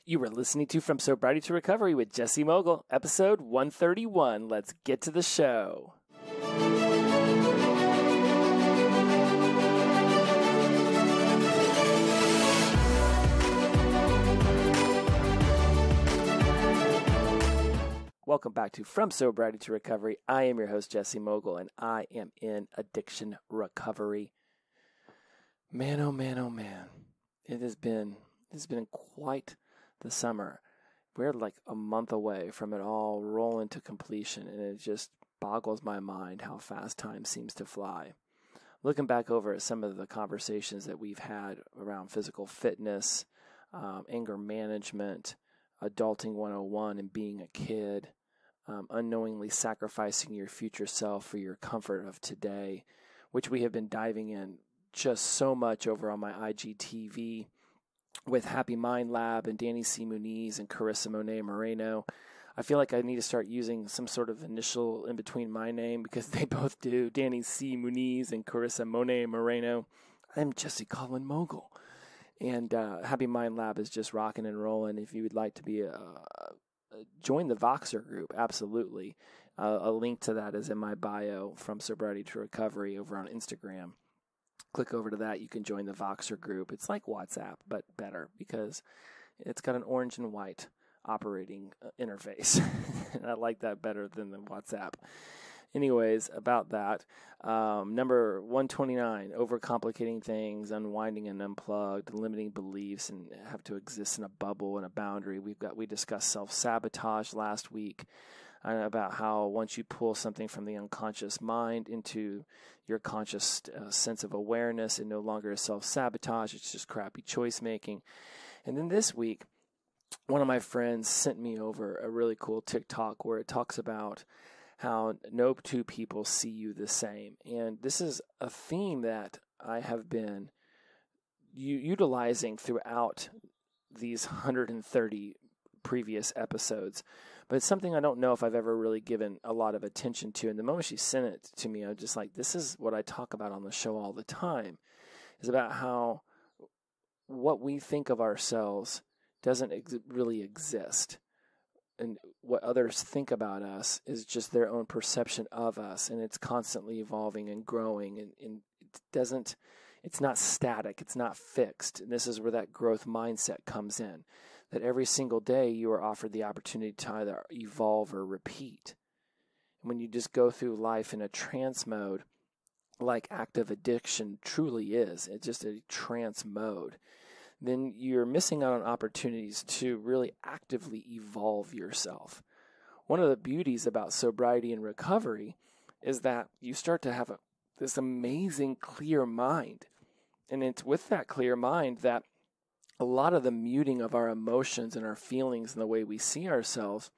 You were listening to From Sobriety to Recovery with Jesse Mogul, episode 131. Let's get to the show. Welcome back to From Sobriety to Recovery. I am your host, Jesse Mogul, and I am in addiction recovery. Man, oh man, oh man. It's been quite the summer. We're like a month away from it all rolling to completion, and it just boggles my mind how fast time seems to fly. Looking back over at some of the conversations that we've had around physical fitness, anger management, adulting 101 and being a kid, unknowingly sacrificing your future self for your comfort of today, which we have been diving in just so much over on my IGTV with Happy Mind Lab and Danny C. Muniz and Carissa Monet Moreno. I feel like I need to start using some sort of initial in between my name because they both do. Danny C. Muniz and Carissa Monet Moreno. I'm Jesse Colin Mogul. And Happy Mind Lab is just rocking and rolling. If you would like to be join the Voxer group, absolutely. A link to that is in my bio, From Sobriety to Recovery, over on Instagram. Click over to that. You can join the Voxer group. It's like WhatsApp, but better because it's got an orange and white operating interface. And I like that better than the WhatsApp. Anyways, about that, number 129, overcomplicating things, unwinding and unplugged, limiting beliefs, and have to exist in a bubble and a boundary. We discussed self-sabotage last week, and about how once you pull something from the unconscious mind into your conscious sense of awareness, it no longer is self-sabotage, it's just crappy choice making. And then this week, one of my friends sent me over a really cool TikTok where it talks about how no two people see you the same. And this is a theme that I have been utilizing throughout these 130 previous episodes. But it's something I don't know if I've ever really given a lot of attention to. And the moment she sent it to me, I was just like, this is what I talk about on the show all the time, is about how what we think of ourselves doesn't really exist. And what others think about us is just their own perception of us. And it's constantly evolving and growing. And it's not static. It's not fixed. And this is where that growth mindset comes in. That every single day you are offered the opportunity to either evolve or repeat. And when you just go through life in a trance mode, like active addiction truly is, it's just a trance mode, then you're missing out on opportunities to really actively evolve yourself. One of the beauties about sobriety and recovery is that you start to have this amazing clear mind. And it's with that clear mind that a lot of the muting of our emotions and our feelings and the way we see ourselves,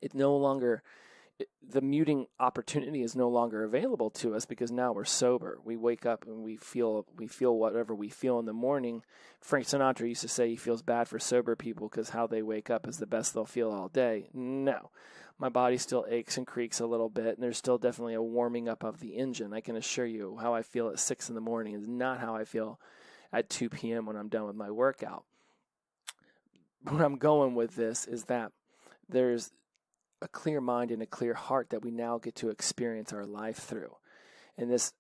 the muting opportunity is no longer available to us because now we're sober. We wake up and we feel whatever we feel in the morning. Frank Sinatra used to say he feels bad for sober people because how they wake up is the best they'll feel all day. No, my body still aches and creaks a little bit, and there's still definitely a warming up of the engine. I can assure you how I feel at 6 in the morning is not how I feel at 2 p.m. when I'm done with my workout. Where I'm going with this is that there's a clear mind and a clear heart that we now get to experience our life through. And this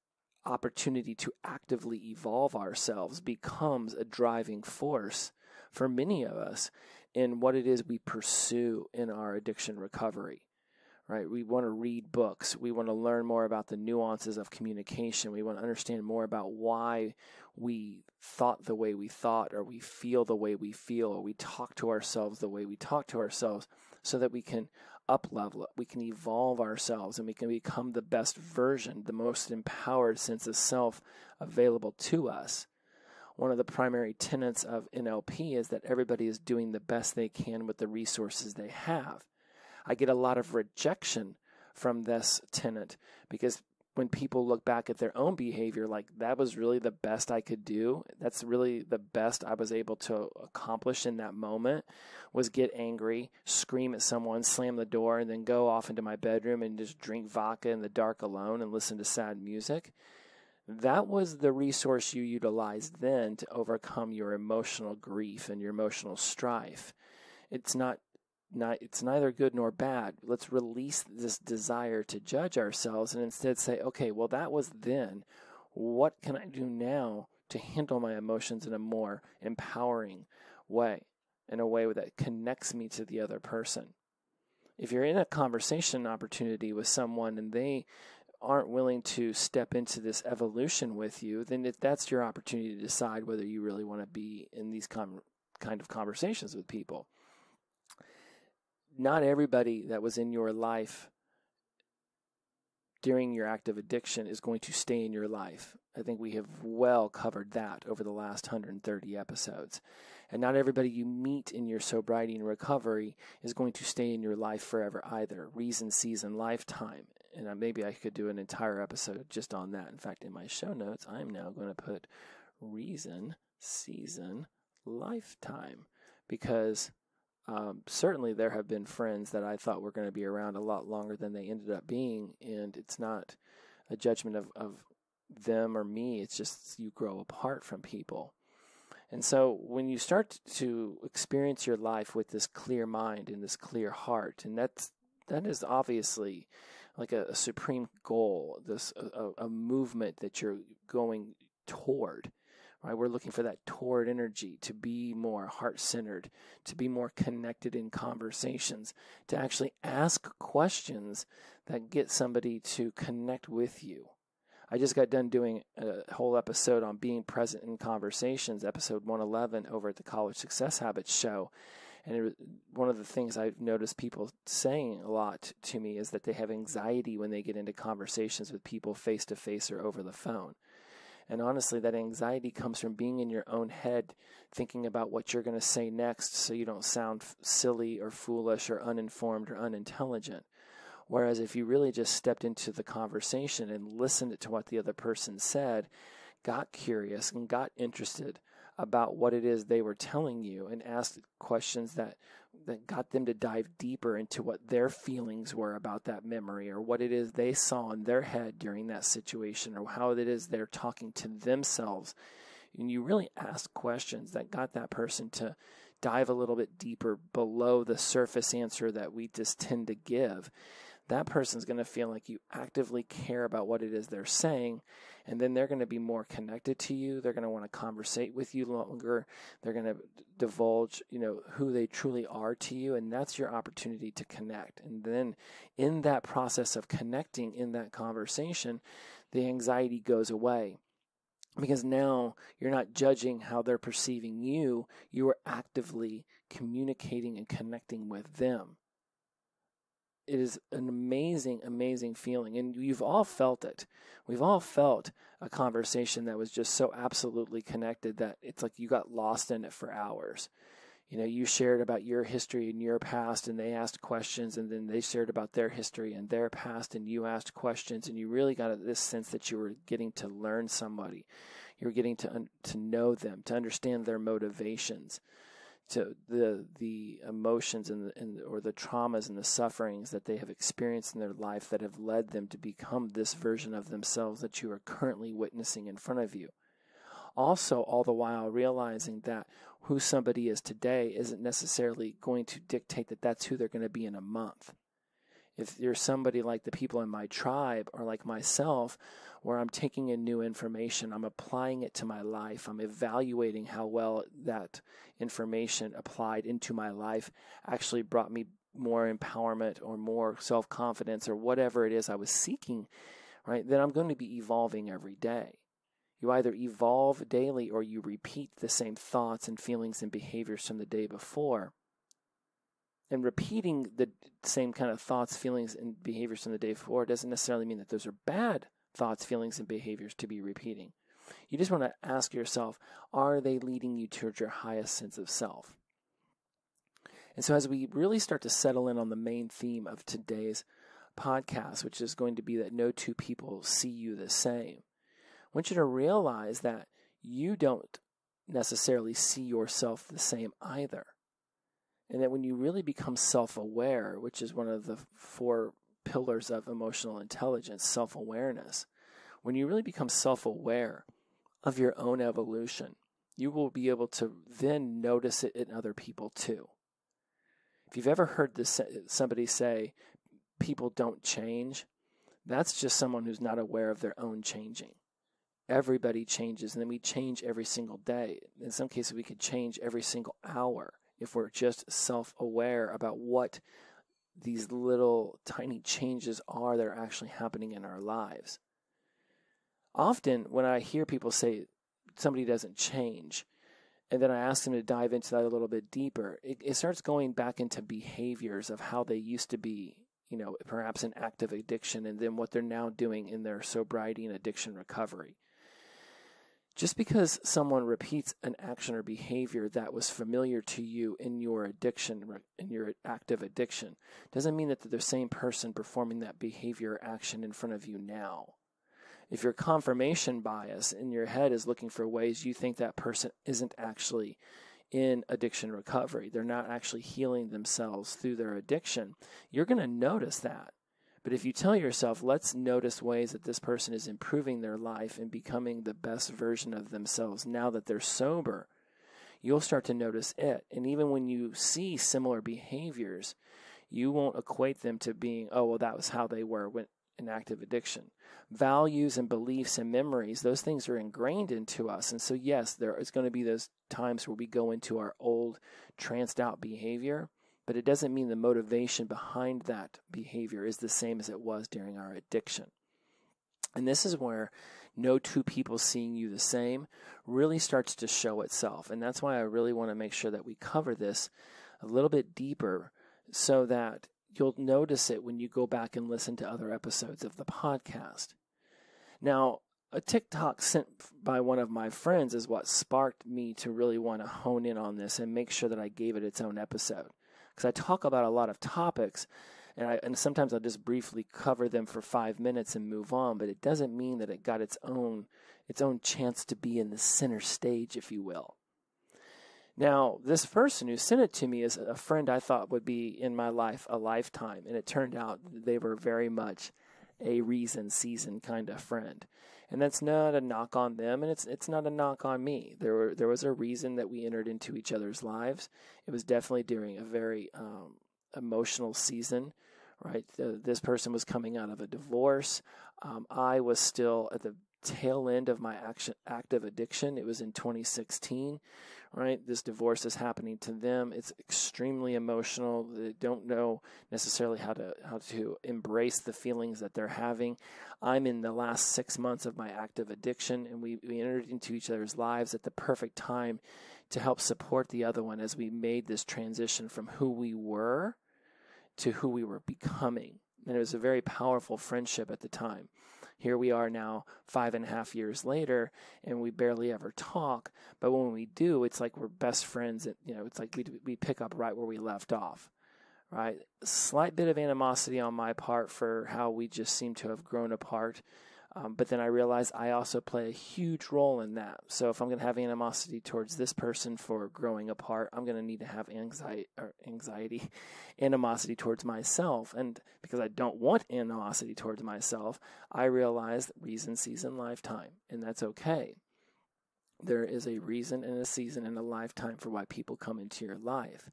opportunity to actively evolve ourselves becomes a driving force for many of us in what it is we pursue in our addiction recovery. Right? We want to read books. We want to learn more about the nuances of communication. We want to understand more about why we thought the way we thought, or we feel the way we feel, or we talk to ourselves the way we talk to ourselves, so that we can up-level it. We can evolve ourselves, and we can become the best version, the most empowered sense of self available to us. One of the primary tenets of NLP is that everybody is doing the best they can with the resources they have. I get a lot of rejection from this tenet because when people look back at their own behavior, like that was really the best I could do, that's really the best I was able to accomplish in that moment, was get angry, scream at someone, slam the door, and then go off into my bedroom and just drink vodka in the dark alone and listen to sad music. That was the resource you utilized then to overcome your emotional grief and your emotional strife. It's it's neither good nor bad. Let's release this desire to judge ourselves and instead say, okay, well, that was then. What can I do now to handle my emotions in a more empowering way, in a way that connects me to the other person? If you're in a conversation opportunity with someone and they aren't willing to step into this evolution with you, then that's your opportunity to decide whether you really want to be in these kind of conversations with people. Not everybody that was in your life during your active addiction is going to stay in your life. I think we have well covered that over the last 130 episodes. And not everybody you meet in your sobriety and recovery is going to stay in your life forever either. Reason, season, lifetime. And maybe I could do an entire episode just on that. In fact, in my show notes, I'm now going to put reason, season, lifetime. Because certainly there have been friends that I thought were going to be around a lot longer than they ended up being. And it's not a judgment of them or me. It's just you grow apart from people. And so when you start to experience your life with this clear mind and this clear heart, and that is obviously like a supreme goal, a movement that you're going toward, right? We're looking for that toward energy, to be more heart-centered, to be more connected in conversations, to actually ask questions that get somebody to connect with you. I just got done doing a whole episode on being present in conversations, episode 111 over at the College Success Habits show. And one of the things I've noticed people saying a lot to me is that they have anxiety when they get into conversations with people face-to-face or over the phone. And honestly, that anxiety comes from being in your own head, thinking about what you're going to say next so you don't sound silly or foolish or uninformed or unintelligent. Whereas if you really just stepped into the conversation and listened to what the other person said, got curious and got interested about what it is they were telling you and asked questions that got them to dive deeper into what their feelings were about that memory or what it is they saw in their head during that situation or how it is they're talking to themselves. And you really asked questions that got that person to dive a little bit deeper below the surface answer that we just tend to give. That person's going to feel like you actively care about what it is they're saying, and then they're going to be more connected to you. They're going to want to conversate with you longer. They're going to divulge, who they truly are to you, and that's your opportunity to connect. And then in that process of connecting in that conversation, the anxiety goes away. Because now you're not judging how they're perceiving you. You are actively communicating and connecting with them. It is an amazing, amazing feeling. And you've all felt it. We've all felt a conversation that was just so absolutely connected that it's like you got lost in it for hours. You shared about your history and your past, and they asked questions, and then they shared about their history and their past, and you asked questions, and you really got this sense that you were getting to learn somebody. You were getting to know them, to understand their motivations, to the emotions or the traumas and the sufferings that they have experienced in their life that have led them to become this version of themselves that you are currently witnessing in front of you. Also, all the while realizing that who somebody is today isn't necessarily going to dictate that that's who they're going to be in a month. If you're somebody like the people in my tribe or like myself, where I'm taking in new information, I'm applying it to my life, I'm evaluating how well that information applied into my life actually brought me more empowerment or more self-confidence or whatever it is I was seeking, right? Then I'm going to be evolving every day. You either evolve daily or you repeat the same thoughts and feelings and behaviors from the day before. And repeating the same kind of thoughts, feelings, and behaviors from the day before doesn't necessarily mean that those are bad thoughts, feelings, and behaviors to be repeating. You just want to ask yourself, are they leading you towards your highest sense of self? And so as we really start to settle in on the main theme of today's podcast, which is going to be that no two people see you the same, I want you to realize that you don't necessarily see yourself the same either. And that when you really become self-aware, which is one of the 4 pillars of emotional intelligence, self-awareness, when you really become self-aware of your own evolution, you will be able to then notice it in other people too. If you've ever heard somebody say, people don't change, that's just someone who's not aware of their own changing. Everybody changes, and then we change every single day. In some cases, we could change every single hour if we're just self-aware about what these little tiny changes are that are actually happening in our lives. Often, when I hear people say somebody doesn't change, and then I ask them to dive into that a little bit deeper, it starts going back into behaviors of how they used to be, perhaps an active addiction, and then what they're now doing in their sobriety and addiction recovery. Just because someone repeats an action or behavior that was familiar to you in your addiction, in your active addiction, doesn't mean that they're the same person performing that behavior or action in front of you now. If your confirmation bias in your head is looking for ways you think that person isn't actually in addiction recovery, they're not actually healing themselves through their addiction, you're going to notice that. But if you tell yourself, let's notice ways that this person is improving their life and becoming the best version of themselves now that they're sober, you'll start to notice it. And even when you see similar behaviors, you won't equate them to being, oh, well, that was how they were when in active addiction. Values and beliefs and memories, those things are ingrained into us. And so, yes, there is going to be those times where we go into our old tranced out behavior, but it doesn't mean the motivation behind that behavior is the same as it was during our addiction. And this is where no two people seeing you the same really starts to show itself. And that's why I really want to make sure that we cover this a little bit deeper so that you'll notice it when you go back and listen to other episodes of the podcast. Now, a TikTok sent by one of my friends is what sparked me to really want to hone in on this and make sure that I gave it its own episode. Because I talk about a lot of topics, and sometimes I'll just briefly cover them for 5 minutes and move on, but it doesn't mean that it got its own chance to be in the center stage, if you will. Now, this person who sent it to me is a friend I thought would be in my life a lifetime, and it turned out they were very much a season kind of friend. And that's not a knock on them, and it's not a knock on me. There was a reason that we entered into each other's lives. It was definitely during a very emotional season, right? This person was coming out of a divorce. I was still at the tail end of my active addiction. It was in 2016, right? This divorce is happening to them. It's extremely emotional. They don't know necessarily how to embrace the feelings that they're having. I'm in the last 6 months of my active addiction, and we entered into each other's lives at the perfect time to help support the other one as we made this transition from who we were to who we were becoming. And it was a very powerful friendship at the time. Here we are now 5.5 years later, and we barely ever talk. But when we do, it's like we're best friends. It's like we pick up right where we left off, right? A slight bit of animosity on my part for how we just seem to have grown apart. But then I realized I also play a huge role in that. So if I'm going to have animosity towards this person for growing apart, I'm going to need to have animosity towards myself. And because I don't want animosity towards myself, I realized reason, season, lifetime, and that's okay. There is a reason and a season and a lifetime for why people come into your life.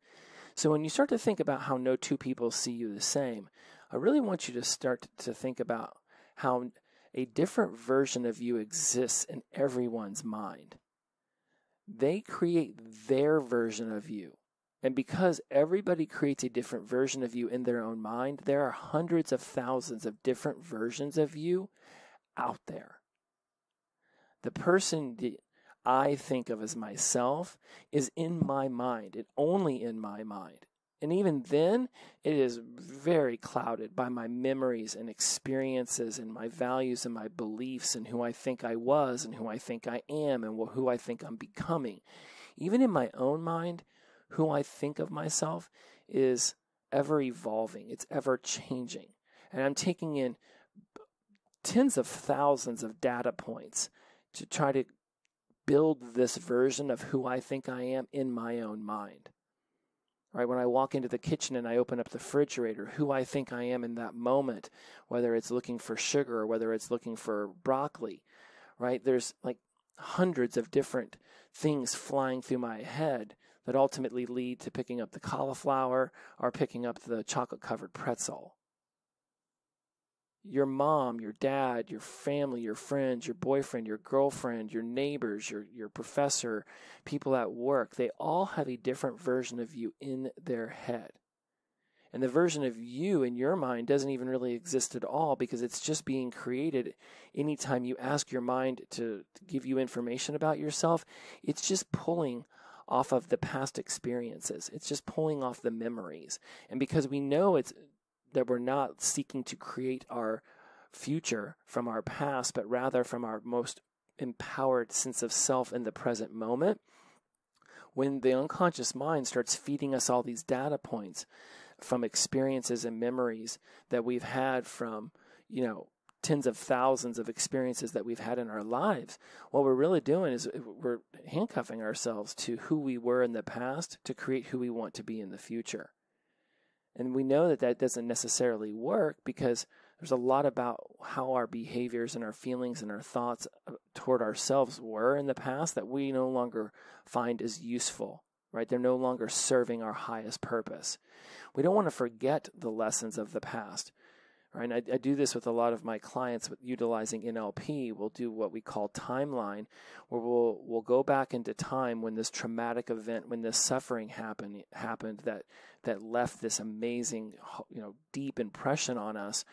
So when you start to think about how no two people see you the same, I really want you to start to think about how a different version of you exists in everyone's mind. They create their version of you. And because everybody creates a different version of you in their own mind, there are hundreds of thousands of different versions of you out there. The person that I think of as myself is in my mind, and only in my mind. And even then, it is very clouded by my memories and experiences and my values and my beliefs and who I think I was and who I think I am and who I think I'm becoming. Even in my own mind, who I think of myself is ever evolving. It's ever changing. And I'm taking in tens of thousands of data points to try to build this version of who I think I am in my own mind. Right, when I walk into the kitchen and I open up the refrigerator, who I think I am in that moment, whether it's looking for sugar or whether it's looking for broccoli, right? There's like hundreds of different things flying through my head that ultimately lead to picking up the cauliflower or picking up the chocolate-covered pretzel. Your mom, your dad, your family, your friends, your boyfriend, your girlfriend, your neighbors, your professor, people at work, they all have a different version of you in their head. And the version of you in your mind doesn't even really exist at all, because it's just being created anytime you ask your mind to give you information about yourself. It's just pulling off of the past experiences. It's just pulling off the memories. And because we know that we're not seeking to create our future from our past, but rather from our most empowered sense of self in the present moment, when the unconscious mind starts feeding us all these data points from experiences and memories that we've had from, tens of thousands of experiences that we've had in our lives, what we're really doing is we're handcuffing ourselves to who we were in the past to create who we want to be in the future. And we know that doesn't necessarily work, because there's a lot about how our behaviors and our feelings and our thoughts toward ourselves were in the past that we no longer find as useful, right? They're no longer serving our highest purpose. We don't want to forget the lessons of the past, right? And I do this with a lot of my clients with utilizing NLP. We'll do what we call timeline, where we'll go back into time when this traumatic event, when this suffering happened that left this amazing, deep impression on us.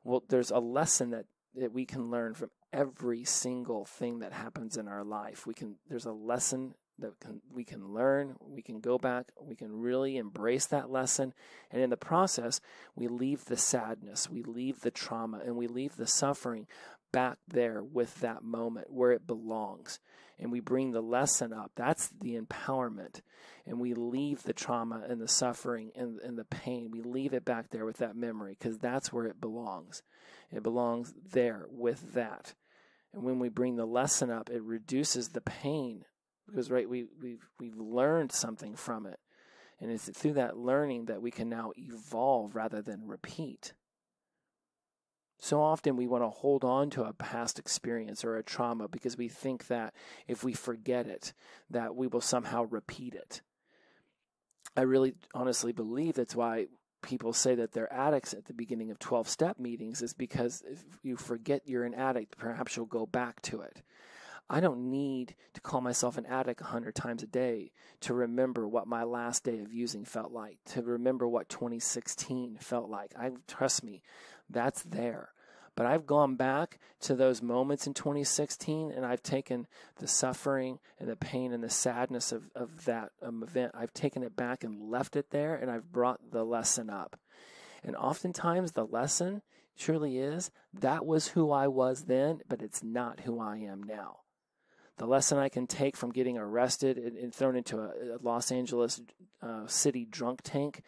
Well, there's a lesson that we can learn from every single thing that happens in our life. There's a lesson that we can learn. We can go back. We can really embrace that lesson. And in the process, we leave the sadness, we leave the trauma, and we leave the suffering back there with that moment where it belongs. And we bring the lesson up. That's the empowerment. And we leave the trauma and the suffering and the pain. We leave it back there with that memory, because that's where it belongs. It belongs there with that. And when we bring the lesson up, it reduces the pain, because we've learned something from it. And it's through that learning that we can now evolve rather than repeat. So often we want to hold on to a past experience or a trauma because we think that if we forget it, that we will somehow repeat it. I really honestly believe that's why people say that they're addicts at the beginning of 12-step meetings, is because if you forget you're an addict, perhaps you'll go back to it. I don't need to call myself an addict 100 times a day to remember what my last day of using felt like, to remember what 2016 felt like. Trust me, that's there. But I've gone back to those moments in 2016, and I've taken the suffering and the pain and the sadness of that event. I've taken it back and left it there, and I've brought the lesson up. And oftentimes the lesson truly is, that was who I was then, but it's not who I am now. The lesson I can take from getting arrested and thrown into a Los Angeles city drunk tank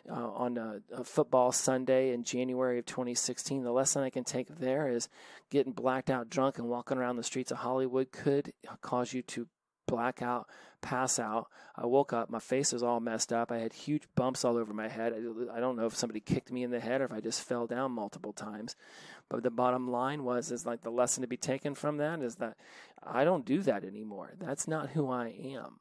on a football Sunday in January of 2016, the lesson I can take there is getting blacked out drunk and walking around the streets of Hollywood could cause you to black out, pass out. I woke up, my face was all messed up. I had huge bumps all over my head. I don't know if somebody kicked me in the head or if I just fell down multiple times. But the bottom line is like the lesson to be taken from that is that I don't do that anymore. That's not who I am.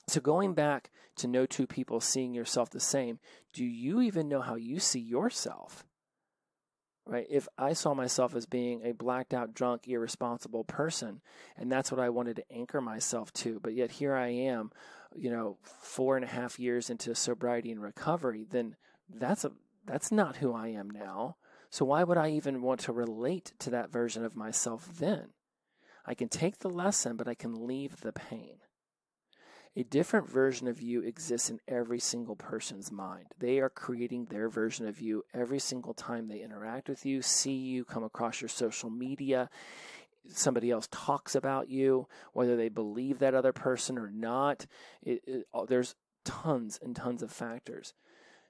So going back to no two people seeing yourself the same, do you even know how you see yourself? Right? If I saw myself as being a blacked out, drunk, irresponsible person, and that's what I wanted to anchor myself to, but yet here I am, 4.5 years into sobriety and recovery, then that's not who I am now. So why would I even want to relate to that version of myself then? I can take the lesson, but I can leave the pain. A different version of you exists in every single person's mind. They are creating their version of you every single time they interact with you, see you, come across your social media. Somebody else talks about you, whether they believe that other person or not. There's tons and tons of factors.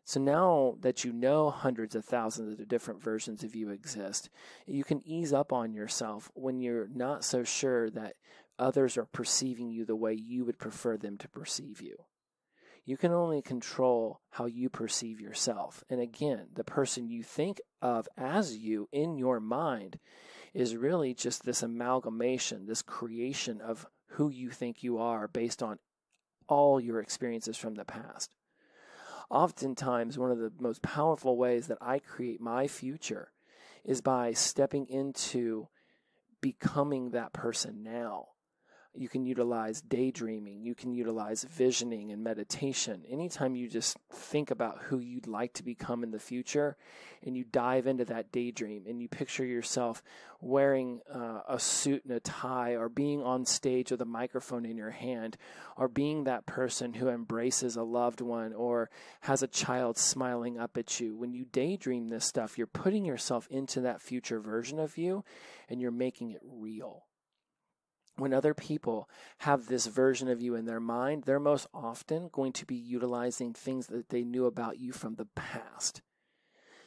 So now that you know hundreds of thousands of different versions of you exist, you can ease up on yourself when you're not so sure that others are perceiving you the way you would prefer them to perceive you. You can only control how you perceive yourself. And again, the person you think of as you in your mind is really just this amalgamation, this creation of who you think you are based on all your experiences from the past. Oftentimes, one of the most powerful ways that I create my future is by stepping into becoming that person now. You can utilize daydreaming. You can utilize visioning and meditation. Anytime you just think about who you'd like to become in the future and you dive into that daydream and you picture yourself wearing a suit and a tie, or being on stage with a microphone in your hand, or being that person who embraces a loved one or has a child smiling up at you. When you daydream this stuff, you're putting yourself into that future version of you and you're making it real. When other people have this version of you in their mind, they're most often going to be utilizing things that they knew about you from the past.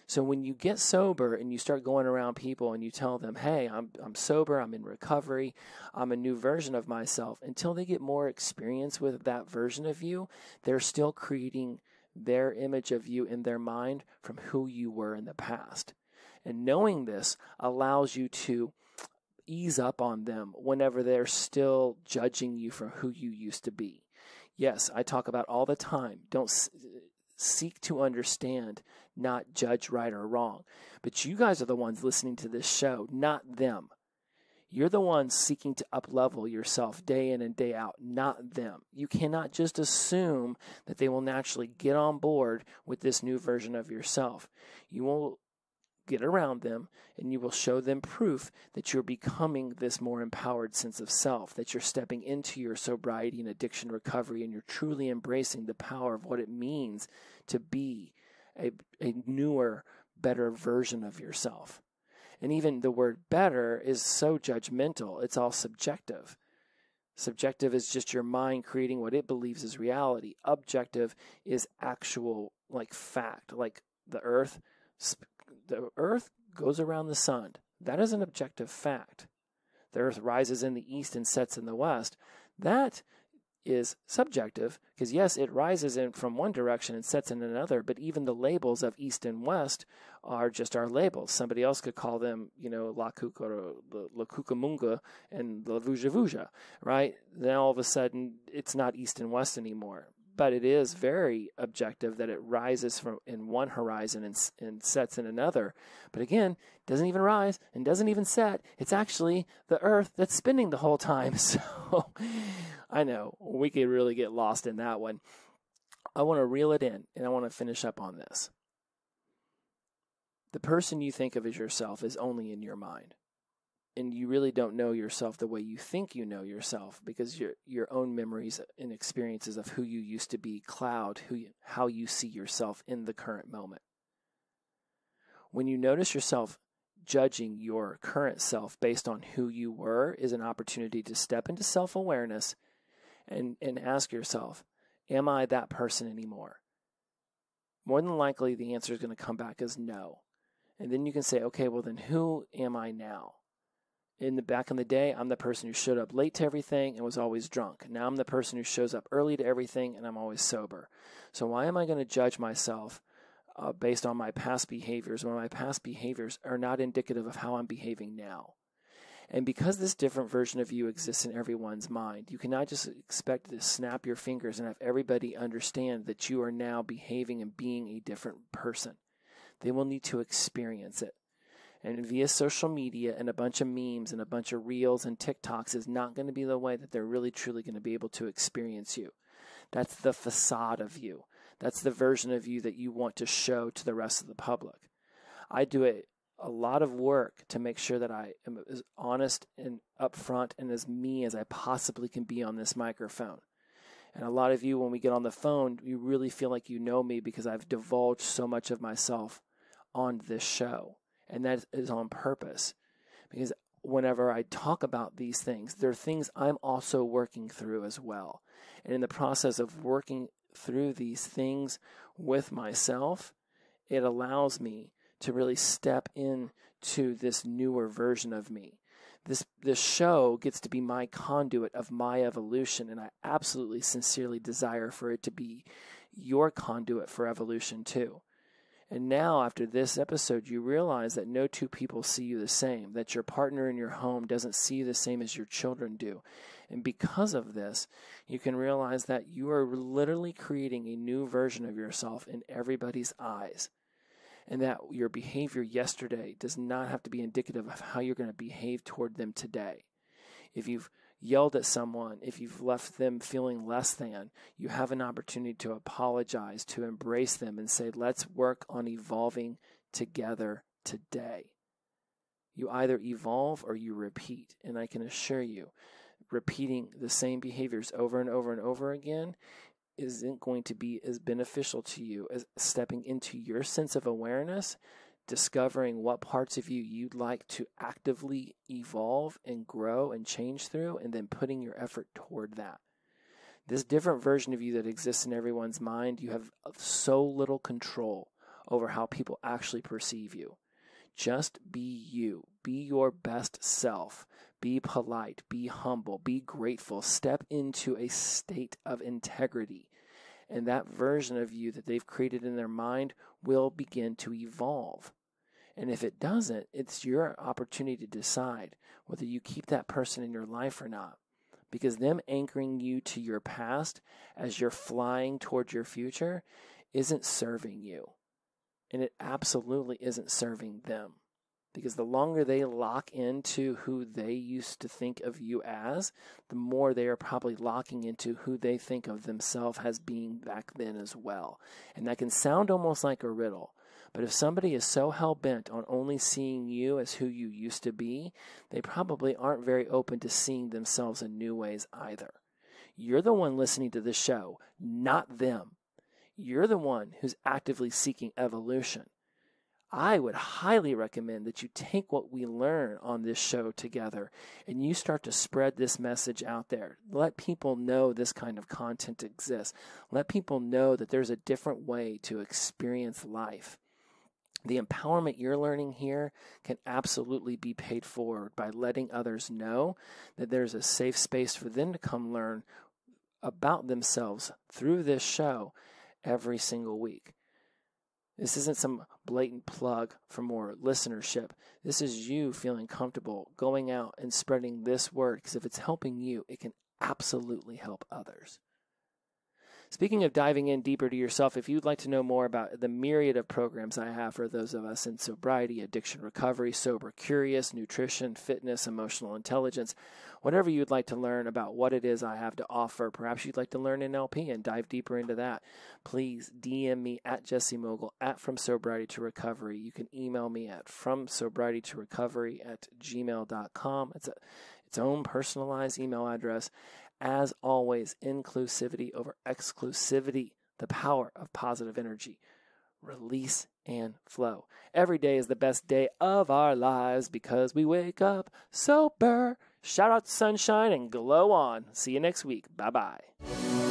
So when you get sober and you start going around people and you tell them, hey, I'm sober, I'm in recovery, I'm a new version of myself, until they get more experience with that version of you, they're still creating their image of you in their mind from who you were in the past. And knowing this allows you to ease up on them whenever they're still judging you for who you used to be. Yes, I talk about all the time, don't seek to understand, not judge right or wrong. But you guys are the ones listening to this show, not them. You're the ones seeking to up-level yourself day in and day out, not them. You cannot just assume that they will naturally get on board with this new version of yourself. You will get around them, and you will show them proof that you're becoming this more empowered sense of self, that you're stepping into your sobriety and addiction recovery, and you're truly embracing the power of what it means to be a newer, better version of yourself. And even the word better is so judgmental. It's all subjective. Subjective is just your mind creating what it believes is reality. Objective is actual, like fact, like the earth. The earth goes around the sun. That is an objective fact. The earth rises in the east and sets in the west. That is subjective, because yes, it rises in from one direction and sets in another, but even the labels of east and west are just our labels. Somebody else could call them, La Cucamonga and La Vuja Vuja, right? Then all of a sudden, it's not east and west anymore. But it is very objective that it rises from in one horizon and sets in another. But again, doesn't even rise and doesn't even set. It's actually the earth that's spinning the whole time. So I know we could really get lost in that one. I want to reel it in, and I want to finish up on this. The person you think of as yourself is only in your mind. And you really don't know yourself the way you think you know yourself, because your own memories and experiences of who you used to be cloud how you see yourself in the current moment. When you notice yourself judging your current self based on who you were, is an opportunity to step into self-awareness and ask yourself, am I that person anymore? More than likely, the answer is going to come back as no. And then you can say, okay, well then who am I now? Back in the day, I'm the person who showed up late to everything and was always drunk. Now I'm the person who shows up early to everything and I'm always sober. So why am I going to judge myself based on my past behaviors when my past behaviors are not indicative of how I'm behaving now? And because this different version of you exists in everyone's mind, you cannot just expect to snap your fingers and have everybody understand that you are now behaving and being a different person. They will need to experience it. And via social media and a bunch of memes and a bunch of reels and TikToks is not going to be the way that they're really truly going to be able to experience you. That's the facade of you. That's the version of you that you want to show to the rest of the public. I do a lot of work to make sure that I am as honest and upfront and as me as I possibly can be on this microphone. And a lot of you, when we get on the phone, you really feel like you know me because I've divulged so much of myself on this show. And that is on purpose, because whenever I talk about these things, there are things I'm also working through as well. And in the process of working through these things with myself, it allows me to really step into this newer version of me. This show gets to be my conduit of my evolution, and I absolutely sincerely desire for it to be your conduit for evolution too. And now, after this episode, you realize that no two people see you the same, that your partner in your home doesn't see you the same as your children do. And because of this, you can realize that you are literally creating a new version of yourself in everybody's eyes. And that your behavior yesterday does not have to be indicative of how you're going to behave toward them today. If you've yelled at someone, if you've left them feeling less than, you have an opportunity to apologize, to embrace them and say, let's work on evolving together today. You either evolve or you repeat. And I can assure you, repeating the same behaviors over and over and over again isn't going to be as beneficial to you as stepping into your sense of awareness, discovering what parts of you you'd like to actively evolve and grow and change through, and then putting your effort toward that. This different version of you that exists in everyone's mind, you have so little control over how people actually perceive you. Just be you. Be your best self. Be polite. Be humble. Be grateful. Step into a state of integrity. And that version of you that they've created in their mind will begin to evolve. And if it doesn't, it's your opportunity to decide whether you keep that person in your life or not. Because them anchoring you to your past as you're flying towards your future isn't serving you. And it absolutely isn't serving them. Because the longer they lock into who they used to think of you as, the more they are probably locking into who they think of themselves as being back then as well. And that can sound almost like a riddle. But if somebody is so hell-bent on only seeing you as who you used to be, they probably aren't very open to seeing themselves in new ways either. You're the one listening to this show, not them. You're the one who's actively seeking evolution. I would highly recommend that you take what we learn on this show together and you start to spread this message out there. Let people know this kind of content exists. Let people know that there's a different way to experience life. The empowerment you're learning here can absolutely be paid forward by letting others know that there's a safe space for them to come learn about themselves through this show every single week. This isn't some blatant plug for more listenership. This is you feeling comfortable going out and spreading this word, because if it's helping you, it can absolutely help others. Speaking of diving in deeper to yourself, if you'd like to know more about the myriad of programs I have for those of us in sobriety, addiction recovery, sober curious, nutrition, fitness, emotional intelligence, whatever you'd like to learn about what it is I have to offer, perhaps you'd like to learn NLP and dive deeper into that, please DM me at Jesse Mogul at From Sobriety to Recovery. You can email me at fromsobrietytorovery@gmail.com. It's its own personalized email address. As always, inclusivity over exclusivity, the power of positive energy, release and flow. Every day is the best day of our lives because we wake up sober. Shout out to sunshine and glow on. See you next week. Bye-bye.